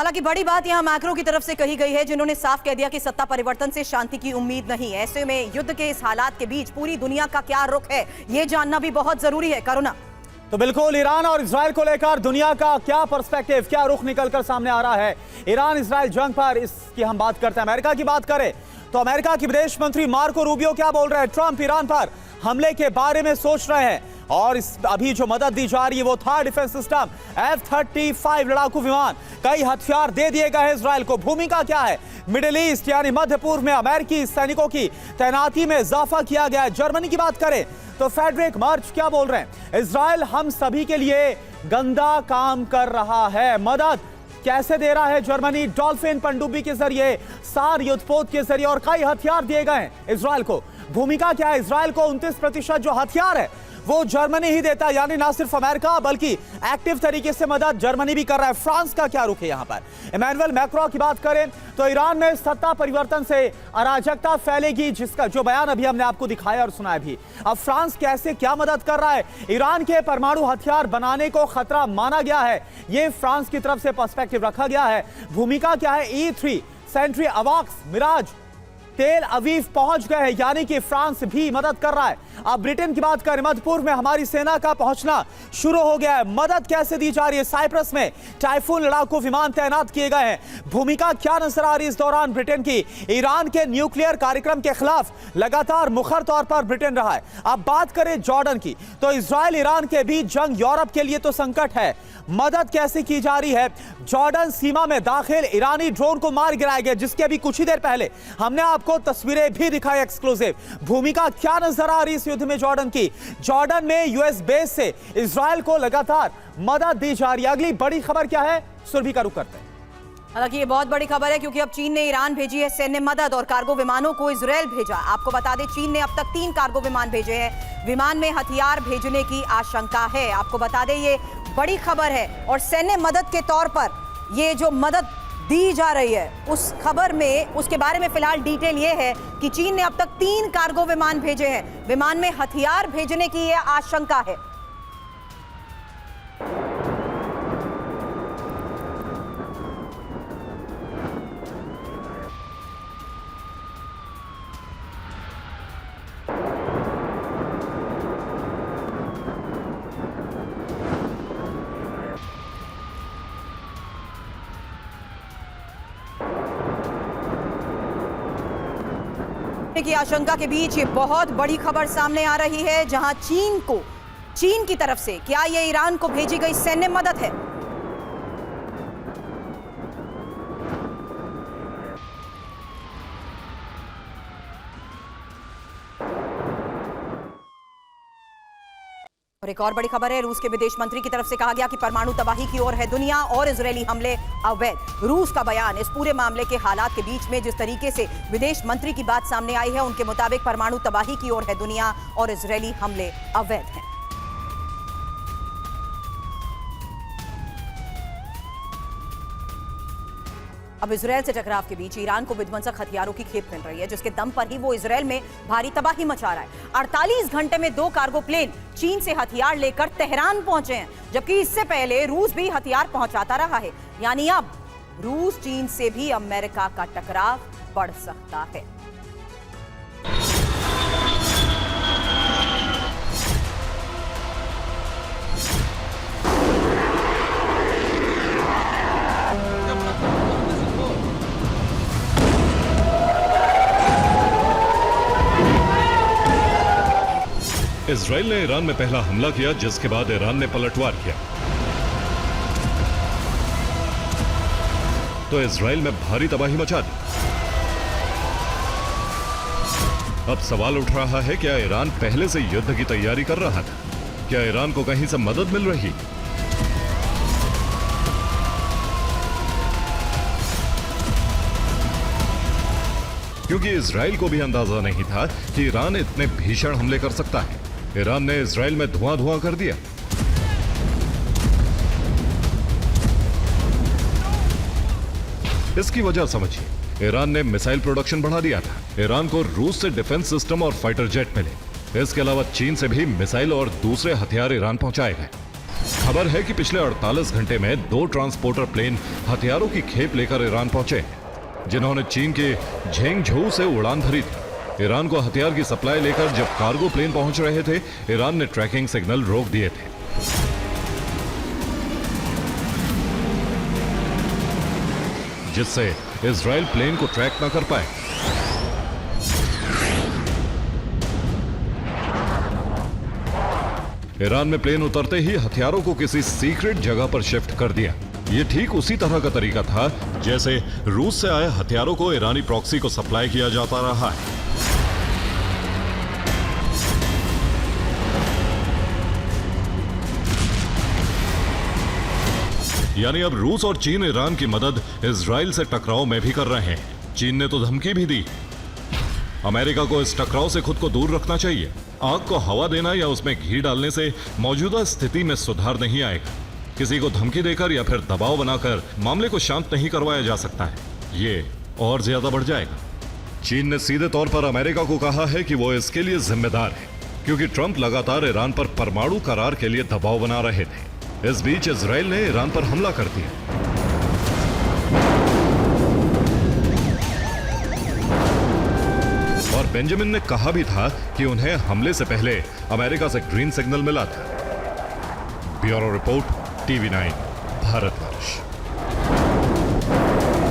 हालांकि बड़ी बात यहां मैक्रो की तरफ से कही गई है, जिन्होंने साफ कह दिया कि सत्ता परिवर्तन से शांति की उम्मीद नहीं। ऐसे में युद्ध के इस हालात के बीच पूरी दुनिया का क्या रुख है, ये जानना भी बहुत जरूरी है। करुणा, तो बिल्कुल ईरान और इजराइल को लेकर दुनिया का क्या पर्सपेक्टिव, क्या रुख निकलकर सामने आ रहा है। ईरान इजराइल जंग पर इसकी हम बात करते हैं। अमेरिका की बात करें तो अमेरिका के विदेश मंत्री मार्को रूबियो क्या बोल रहे हैं? ट्रंप ईरान पर हमले के बारे में सोच रहे हैं और अभी जो मदद दी जा रही है वो था डिफेंस सिस्टम, F-35 लड़ाकू विमान, कई हथियार दे दिए गए हैं इजराइल को। भूमिका क्या है? मिडिल ईस्ट यानी मध्य पूर्व में अमेरिकी सैनिकों की तैनाती में इजाफा किया गया है। जर्मनी की बात करें तो फ्रेडरिक मर्च क्या बोल रहे हैं? इजराइल हम सभी के लिए गंदा काम कर रहा है। मदद कैसे दे रहा है जर्मनी? डॉल्फिन पनडुब्बी के जरिए, सार युद्धपोत के जरिए और कई हथियार दिए गए हैं इजराइल को। भूमिका क्या है? इजराइल को 29% जो हथियार है वो जर्मनी ही देता है, यानी ना सिर्फ अमेरिका बल्कि एक्टिव तरीके से मदद जर्मनी भी कर रहा है। फ्रांस का क्या रुख है यहां पर? इमैनुअल मैक्रो की बात करें तो ईरान में सत्ता परिवर्तन से अराजकता फैलेगी, जिसका जो बयान अभी हमने आपको दिखाया और सुनाया भी। अब फ्रांस कैसे क्या मदद कर रहा है? ईरान के परमाणु हथियार बनाने को खतरा माना गया है, यह फ्रांस की तरफ से पर्सपेक्टिव रखा गया है। भूमिका क्या है? E-3 सेंट्री अवाक्स मिराज तेल अवीव पहुंच गए हैं, यानी कि फ्रांस भी मदद कर रहा है। अब ब्रिटेन की बात करें, मध्य पूर्व में हमारी सेना का पहुंचना शुरू हो गया है। मदद कैसे दी जा रही है? साइप्रस में टाइफून लड़ाकू विमान तैनात किए गए हैं। भूमिका क्या नजर आ रही है इस दौरान ब्रिटेन की? ईरान के न्यूक्लियर कार्यक्रम के खिलाफ लगातार मुखर तौर पर ब्रिटेन रहा है। अब बात करें जॉर्डन की तो इजराइल ईरान के बीच जंग यूरोप के लिए तो संकट है। मदद कैसे की जा रही है? जॉर्डन सीमा में दाखिल ईरानी ड्रोन को मार गिराया गया, जिसके अभी कुछ ही देर पहले हमने आपको तस्वीरें भी दिखाई एक्सक्लूसिव। भूमिका क्या नजर आ रही है इस युद्ध में जॉर्डन की? जॉर्डन में यूएस बेस से इजराइल को लगातार मदद दी जा रही है। अगली बड़ी खबर क्या है? सुरभि का रुख करते हैं। हालांकि ये बहुत बड़ी खबर है क्योंकि अब चीन ने ईरान भेजी है सैन्य मदद और कार्गो विमानों को इजराइल भेजा। आपको बता दें चीन ने अब तक 3 कार्गो विमान भेजे हैं। विमान में हथियार भेजने की आशंका है। आपको बता दें ये बड़ी खबर है और सैन्य मदद के तौर पर ये जो मदद दी जा रही है उस खबर में, उसके बारे में फिलहाल डिटेल ये है कि चीन ने अब तक 3 कार्गो विमान भेजे हैं। विमान में हथियार भेजने की ये आशंका है। की आशंका के बीच ये बहुत बड़ी खबर सामने आ रही है, जहां चीन की तरफ से क्या ये ईरान को भेजी गई सैन्य मदद है? और एक और बड़ी खबर है, रूस के विदेश मंत्री की तरफ से कहा गया कि परमाणु तबाही की ओर है दुनिया और इजरायली हमले अवैध। रूस का बयान इस पूरे मामले के हालात के बीच में जिस तरीके से विदेश मंत्री की बात सामने आई है, उनके मुताबिक परमाणु तबाही की ओर है दुनिया और इजरायली हमले अवैध हैं। अब इजरायल से टकराव के बीच ईरान को विध्वंसक हथियारों की खेप मिल रही है, जिसके दम पर ही वो इजरायल में भारी तबाही मचा रहा है। 48 घंटे में 2 कार्गो प्लेन चीन से हथियार लेकर तेहरान पहुंचे हैं, जबकि इससे पहले रूस भी हथियार पहुंचाता रहा है। यानी अब रूस चीन से भी अमेरिका का टकराव बढ़ सकता है। इजराइल ने ईरान में पहला हमला किया, जिसके बाद ईरान ने पलटवार किया तो इजराइल में भारी तबाही मचा दी। अब सवाल उठ रहा है, क्या ईरान पहले से युद्ध की तैयारी कर रहा था? क्या ईरान को कहीं से मदद मिल रही? क्योंकि इजराइल को भी अंदाजा नहीं था कि ईरान इतने भीषण हमले कर सकता है। ईरान ने इजराइल में धुआं कर दिया। इसकी वजह समझिए, ईरान ने मिसाइल प्रोडक्शन बढ़ा दिया था। ईरान को रूस से डिफेंस सिस्टम और फाइटर जेट मिले। इसके अलावा चीन से भी मिसाइल और दूसरे हथियार ईरान पहुंचाए गए। खबर है कि पिछले 48 घंटे में 2 ट्रांसपोर्टर प्लेन हथियारों की खेप लेकर ईरान पहुंचे हैं, जिन्होंने चीन के झेंगझोउ से उड़ान भरी थी। ईरान को हथियार की सप्लाई लेकर जब कार्गो प्लेन पहुंच रहे थे, ईरान ने ट्रैकिंग सिग्नल रोक दिए थे। जिससे इजराइल प्लेन को ट्रैक न कर पाए। ईरान में प्लेन उतरते ही हथियारों को किसी सीक्रेट जगह पर शिफ्ट कर दिया। यह ठीक उसी तरह का तरीका था जैसे रूस से आए हथियारों को ईरानी प्रॉक्सी को सप्लाई किया जाता रहा है। यानी अब रूस और चीन ईरान की मदद इजराइल से टकराव में भी कर रहे हैं। चीन ने तो धमकी भी दी। अमेरिका को इस टकराव से खुद को दूर रखना चाहिए। आग को हवा देना या उसमें घी डालने से मौजूदा स्थिति में सुधार नहीं आएगा। किसी को धमकी देकर या फिर दबाव बनाकर मामले को शांत नहीं करवाया जा सकता है। ये और ज्यादा बढ़ जाएगा। चीन ने सीधे तौर पर अमेरिका को कहा है कि वो इसके लिए जिम्मेदार है, क्योंकि ट्रंप लगातार ईरान पर परमाणु करार के लिए दबाव बना रहे थे। इस बीच इजराइल ने ईरान पर हमला कर दिया। और बेंजामिन ने कहा भी था कि उन्हें हमले से पहले अमेरिका से ग्रीन सिग्नल मिला था। Bureau report, TV9 Bharatvarsh.